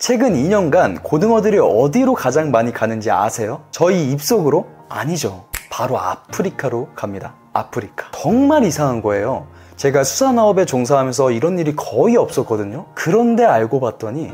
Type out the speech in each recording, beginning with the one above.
최근 2년간 고등어들이 어디로 가장 많이 가는지 아세요? 저희 입속으로? 아니죠. 바로 아프리카로 갑니다. 아프리카. 정말 이상한 거예요. 제가 수산업에 종사하면서 이런 일이 거의 없었거든요. 그런데 알고 봤더니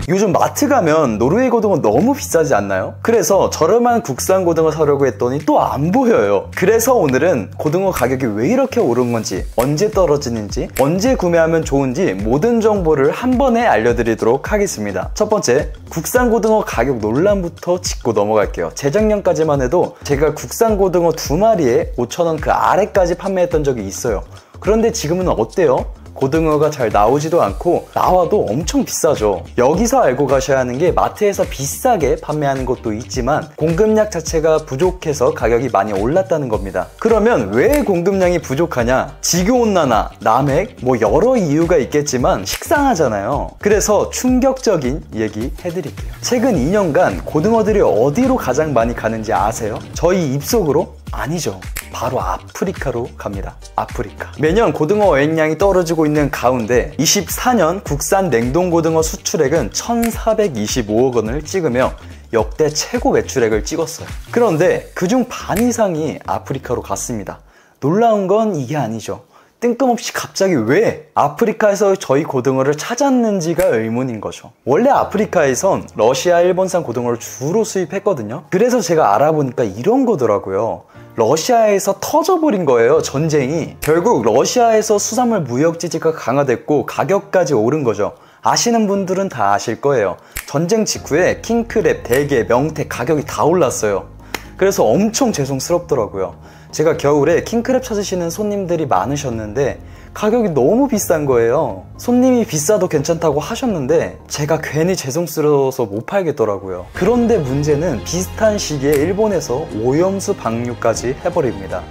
요즘 마트 가면 노르웨이 고등어 너무 비싸지 않나요? 그래서 저렴한 국산 고등어 사려고 했더니 또 안 보여요. 그래서 오늘은 고등어 가격이 왜 이렇게 오른 건지, 언제 떨어지는지, 언제 구매하면 좋은지 모든 정보를 한 번에 알려드리도록 하겠습니다. 첫 번째, 국산 고등어 가격 논란부터 짚고 넘어갈게요. 재작년까지만 해도 제가 국산 고등어 2마리에 5,000원 그 아래까지 판매했던 적이 있어요. 그런데 지금은 어때요? 고등어가 잘 나오지도 않고 나와도 엄청 비싸죠. 여기서 알고 가셔야 하는 게 마트에서 비싸게 판매하는 것도 있지만 공급량 자체가 부족해서 가격이 많이 올랐다는 겁니다. 그러면 왜 공급량이 부족하냐? 지구온난화, 남핵, 여러 이유가 있겠지만 식상하잖아요. 그래서 충격적인 얘기 해드릴게요. 최근 2년간 고등어들이 어디로 가장 많이 가는지 아세요? 저희 입속으로? 아니죠. 바로 아프리카로 갑니다. 아프리카. 매년 고등어 어획량이 떨어지고 있는 가운데 24년 국산 냉동고등어 수출액은 1,425억 원을 찍으며 역대 최고 매출액을 찍었어요. 그런데 그중 반 이상이 아프리카로 갔습니다. 놀라운 건 이게 아니죠. 뜬금없이 갑자기 왜 아프리카에서 저희 고등어를 찾았는지가 의문인 거죠. 원래 아프리카에선 러시아, 일본산 고등어를 주로 수입했거든요. 그래서 제가 알아보니까 이런 거더라고요. 러시아에서 터져버린 거예요, 전쟁이. 결국 러시아에서 수산물 무역 제재가 강화됐고 가격까지 오른 거죠. 아시는 분들은 다 아실 거예요. 전쟁 직후에 킹크랩, 대게, 명태 가격이 다 올랐어요. 그래서 엄청 죄송스럽더라고요. 제가 겨울에 킹크랩 찾으시는 손님들이 많으셨는데 가격이 너무 비싼 거예요. 손님이 비싸도 괜찮다고 하셨는데 제가 괜히 죄송스러워서 못 팔겠더라고요. 그런데 문제는 비슷한 시기에 일본에서 오염수 방류까지 해버립니다.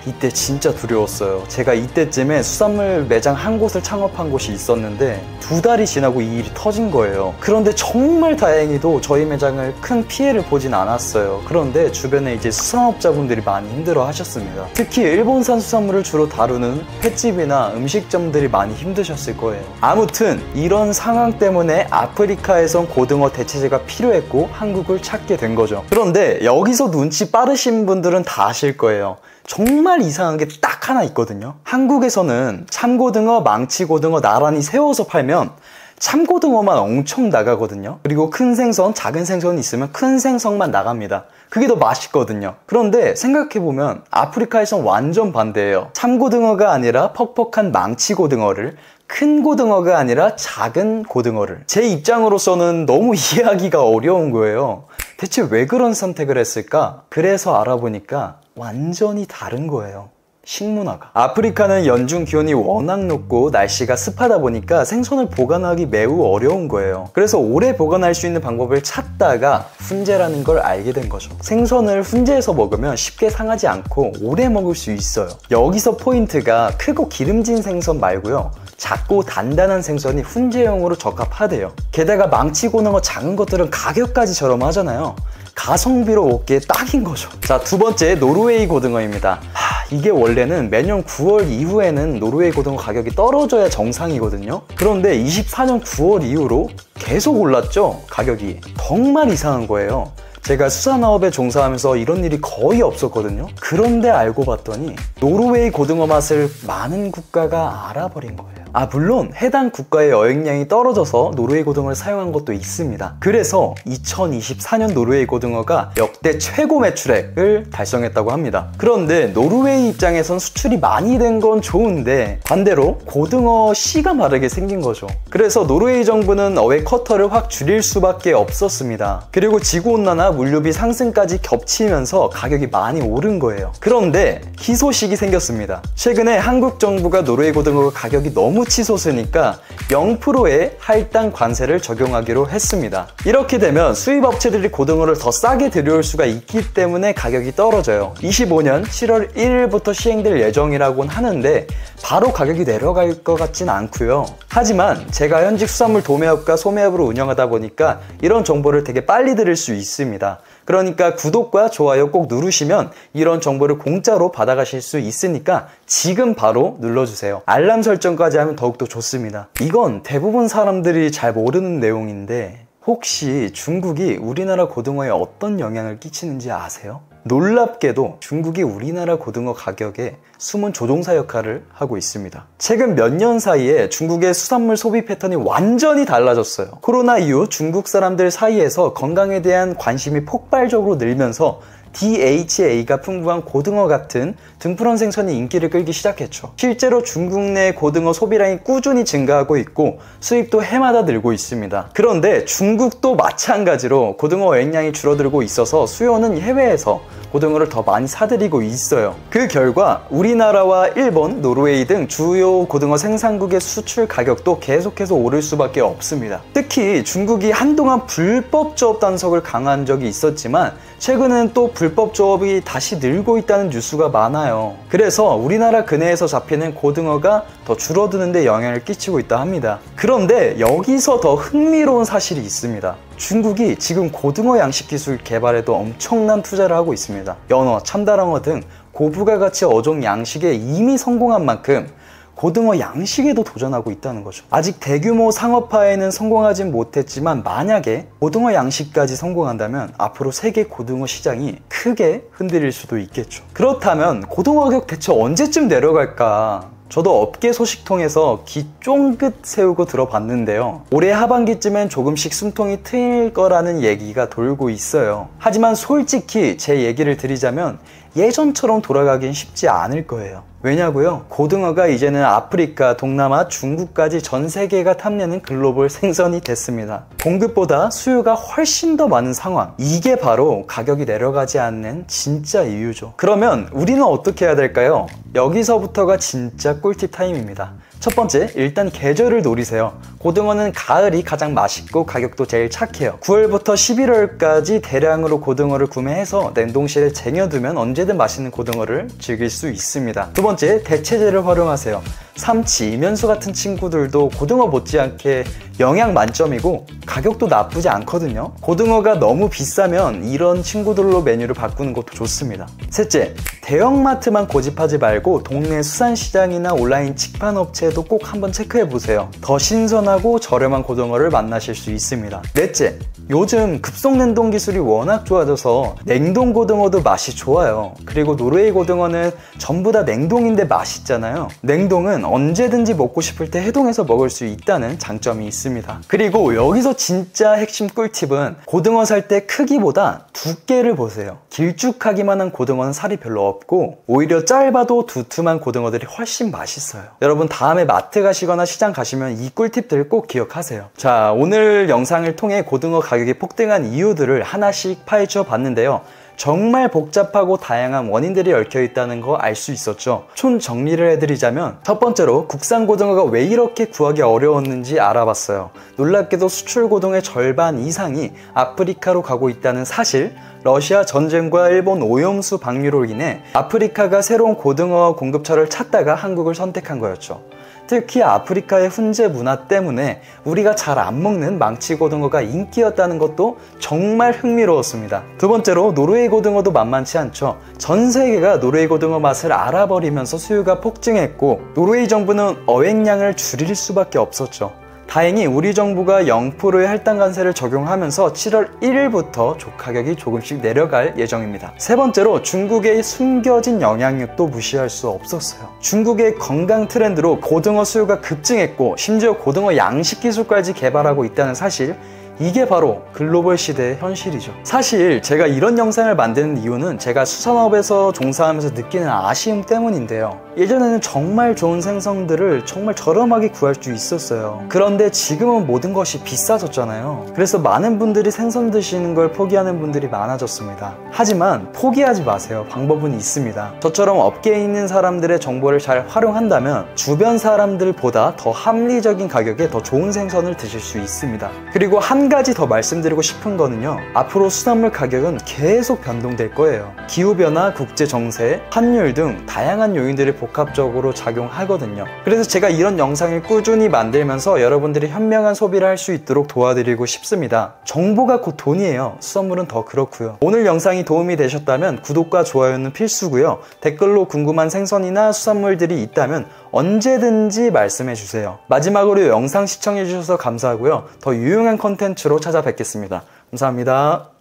이때 진짜 두려웠어요. 제가 이때쯤에 수산물 매장 한 곳을 창업한 곳이 있었는데 2달이 지나고 이 일이 터진 거예요. 그런데 정말 다행히도 저희 매장을 큰 피해를 보진 않았어요. 그런데 주변에 이제 수산업자분들이 많이 힘들어 하셨습니다. 특히 일본산 수산물을 주로 다루는 횟집이나 음식점들이 많이 힘드셨을 거예요. 아무튼 이런 상황 때문에 아프리카에선 고등어 대체제가 필요했고 한국을 찾게 된 거죠. 그런데 여기서 눈치 빠르신 분들은 다 아실 거예요. 정말 이상한 게 딱 하나 있거든요. 한국에서는 참고등어, 망치고등어 나란히 세워서 팔면 참고등어만 엄청 나가거든요. 그리고 큰 생선, 작은 생선이 있으면 큰 생선만 나갑니다. 그게 더 맛있거든요. 그런데 생각해보면 아프리카에선 완전 반대예요. 참고등어가 아니라 퍽퍽한 망치고등어를, 큰 고등어가 아니라 작은 고등어를. 제 입장으로서는 너무 이해하기가 어려운 거예요. 대체 왜 그런 선택을 했을까? 그래서 알아보니까 완전히 다른 거예요. 식문화가. 아프리카는 연중 기온이 워낙 높고 날씨가 습하다 보니까 생선을 보관하기 매우 어려운 거예요. 그래서 오래 보관할 수 있는 방법을 찾다가 훈제라는 걸 알게 된 거죠. 생선을 훈제해서 먹으면 쉽게 상하지 않고 오래 먹을 수 있어요. 여기서 포인트가 크고 기름진 생선 말고요, 작고 단단한 생선이 훈제용으로 적합하대요. 게다가 망치고등어 작은 것들은 가격까지 저렴하잖아요. 가성비로 먹기에 딱인 거죠. 자, 두 번째, 노르웨이 고등어입니다. 이게 원래는 매년 9월 이후에는 노르웨이 고등어 가격이 떨어져야 정상이거든요. 그런데 24년 9월 이후로 계속 올랐죠, 가격이. 정말 이상한 거예요. 제가 수산업에 종사하면서 이런 일이 거의 없었거든요. 그런데 알고 봤더니 노르웨이 고등어 맛을 많은 국가가 알아버린 거예요. 물론 해당 국가의 어획량이 떨어져서 노르웨이 고등어를 사용한 것도 있습니다. 그래서 2024년 노르웨이 고등어가 역대 최고 매출액을 달성했다고 합니다. 그런데 노르웨이 입장에선 수출이 많이 된 건 좋은데 반대로 고등어 씨가 마르게 생긴 거죠. 그래서 노르웨이 정부는 어획 커터를 확 줄일 수밖에 없었습니다. 그리고 지구온난화, 물류비 상승까지 겹치면서 가격이 많이 오른 거예요. 그런데 희소식이 생겼습니다. 최근에 한국 정부가 노르웨이 고등어 가격이 너무 치솟으니까 0%의 할당 관세를 적용하기로 했습니다. 이렇게 되면 수입업체들이 고등어를 더 싸게 들여올 수가 있기 때문에 가격이 떨어져요. 25년 7월 1일부터 시행될 예정이라고는 하는데 바로 가격이 내려갈 것 같진 않고요. 하지만 제가 현직 수산물 도매업과 소매업으로 운영하다 보니까 이런 정보를 되게 빨리 들을 수 있습니다. 그러니까 구독과 좋아요 꼭 누르시면 이런 정보를 공짜로 받아가실 수 있으니까 지금 바로 눌러주세요. 알람 설정까지 하면 더욱더 좋습니다. 이건 대부분 사람들이 잘 모르는 내용인데 혹시 중국이 우리나라 고등어에 어떤 영향을 끼치는지 아세요? 놀랍게도 중국이 우리나라 고등어 가격에 숨은 조종사 역할을 하고 있습니다. 최근 몇 년 사이에 중국의 수산물 소비 패턴이 완전히 달라졌어요. 코로나 이후 중국 사람들 사이에서 건강에 대한 관심이 폭발적으로 늘면서 DHA가 풍부한 고등어 같은 등푸른 생선이 인기를 끌기 시작했죠. 실제로 중국 내 고등어 소비량이 꾸준히 증가하고 있고 수입도 해마다 늘고 있습니다. 그런데 중국도 마찬가지로 고등어 어획량이 줄어들고 있어서 수요는 해외에서 고등어를 더 많이 사들이고 있어요. 그 결과 우리나라와 일본, 노르웨이 등 주요 고등어 생산국의 수출 가격도 계속해서 오를 수밖에 없습니다. 특히 중국이 한동안 불법 조업 단속을 강화한 적이 있었지만 최근엔 또 불법 조업이 다시 늘고 있다는 뉴스가 많아요. 그래서 우리나라 근해에서 잡히는 고등어가 더 줄어드는 데 영향을 끼치고 있다 합니다. 그런데 여기서 더 흥미로운 사실이 있습니다. 중국이 지금 고등어 양식 기술 개발에도 엄청난 투자를 하고 있습니다. 연어, 참다랑어 등 고부가 가치 어종 양식에 이미 성공한 만큼 고등어 양식에도 도전하고 있다는 거죠. 아직 대규모 상업화에는 성공하진 못했지만 만약에 고등어 양식까지 성공한다면 앞으로 세계 고등어 시장이 크게 흔들릴 수도 있겠죠. 그렇다면 고등어 가격 대체 언제쯤 내려갈까? 저도 업계 소식 통해서 귀 쫑긋 세우고 들어봤는데요. 올해 하반기쯤엔 조금씩 숨통이 트일 거라는 얘기가 돌고 있어요. 하지만 솔직히 제 얘기를 드리자면 예전처럼 돌아가긴 쉽지 않을 거예요. 왜냐고요? 고등어가 이제는 아프리카, 동남아, 중국까지 전 세계가 탐내는 글로벌 생선이 됐습니다. 공급보다 수요가 훨씬 더 많은 상황. 이게 바로 가격이 내려가지 않는 진짜 이유죠. 그러면 우리는 어떻게 해야 될까요? 여기서부터가 진짜 꿀팁 타임입니다. 첫 번째, 일단 계절을 노리세요. 고등어는 가을이 가장 맛있고 가격도 제일 착해요. 9월부터 11월까지 대량으로 고등어를 구매해서 냉동실에 쟁여두면 언제든 맛있는 고등어를 즐길 수 있습니다. 두 번째, 대체제를 활용하세요. 삼치, 이면수 같은 친구들도 고등어 못지않게 영양 만점이고 가격도 나쁘지 않거든요. 고등어가 너무 비싸면 이런 친구들로 메뉴를 바꾸는 것도 좋습니다. 셋째, 대형마트만 고집하지 말고 동네 수산시장이나 온라인 직판업체도 꼭 한번 체크해보세요. 더 신선하고 저렴한 고등어를 만나실 수 있습니다. 넷째, 요즘 급속냉동 기술이 워낙 좋아져서 냉동 고등어도 맛이 좋아요. 그리고 노르웨이 고등어는 전부 다 냉동인데 맛있잖아요. 냉동은 언제든지 먹고 싶을 때 해동해서 먹을 수 있다는 장점이 있습니다. 그리고 여기서 진짜 핵심 꿀팁은 고등어 살 때 크기보다 두께를 보세요. 길쭉하기만 한 고등어는 살이 별로 없고 오히려 짧아도 두툼한 고등어들이 훨씬 맛있어요. 여러분 다음에 마트 가시거나 시장 가시면 이 꿀팁들 꼭 기억하세요. 자, 오늘 영상을 통해 고등어 가격이 폭등한 이유들을 하나씩 파헤쳐 봤는데요. 정말 복잡하고 다양한 원인들이 얽혀 있다는 거 알 수 있었죠. 총 정리를 해드리자면 첫 번째로 국산 고등어가 왜 이렇게 구하기 어려웠는지 알아봤어요. 놀랍게도 수출 고등어의 절반 이상이 아프리카로 가고 있다는 사실, 러시아 전쟁과 일본 오염수 방류로 인해 아프리카가 새로운 고등어 공급처를 찾다가 한국을 선택한 거였죠. 특히 아프리카의 훈제 문화 때문에 우리가 잘 안 먹는 망치 고등어가 인기였다는 것도 정말 흥미로웠습니다. 두 번째로 노르웨이 고등어도 만만치 않죠. 전 세계가 노르웨이 고등어 맛을 알아버리면서 수요가 폭증했고 노르웨이 정부는 어획량을 줄일 수밖에 없었죠. 다행히 우리 정부가 0%의 할당 관세를 적용하면서 7월 1일부터 가격이 조금씩 내려갈 예정입니다. 세 번째로 중국의 숨겨진 영향력도 무시할 수 없었어요. 중국의 건강 트렌드로 고등어 수요가 급증했고 심지어 고등어 양식 기술까지 개발하고 있다는 사실, 이게 바로 글로벌 시대의 현실이죠. 사실 제가 이런 영상을 만드는 이유는 제가 수산업에서 종사하면서 느끼는 아쉬움 때문인데요. 예전에는 정말 좋은 생선들을 정말 저렴하게 구할 수 있었어요. 그런데 지금은 모든 것이 비싸졌잖아요. 그래서 많은 분들이 생선 드시는 걸 포기하는 분들이 많아졌습니다. 하지만 포기하지 마세요. 방법은 있습니다. 저처럼 업계에 있는 사람들의 정보를 잘 활용한다면 주변 사람들보다 더 합리적인 가격에 더 좋은 생선을 드실 수 있습니다. 그리고 한 한 가지 더 말씀드리고 싶은 거는요, 앞으로 수산물 가격은 계속 변동될 거예요. 기후변화, 국제정세, 환율 등 다양한 요인들이 복합적으로 작용하거든요. 그래서 제가 이런 영상을 꾸준히 만들면서 여러분들이 현명한 소비를 할 수 있도록 도와드리고 싶습니다. 정보가 곧 돈이에요. 수산물은 더 그렇고요. 오늘 영상이 도움이 되셨다면 구독과 좋아요는 필수고요. 댓글로 궁금한 생선이나 수산물들이 있다면 언제든지 말씀해주세요. 마지막으로 영상 시청해주셔서 감사하고요. 더 유용한 컨텐츠로 찾아뵙겠습니다. 감사합니다.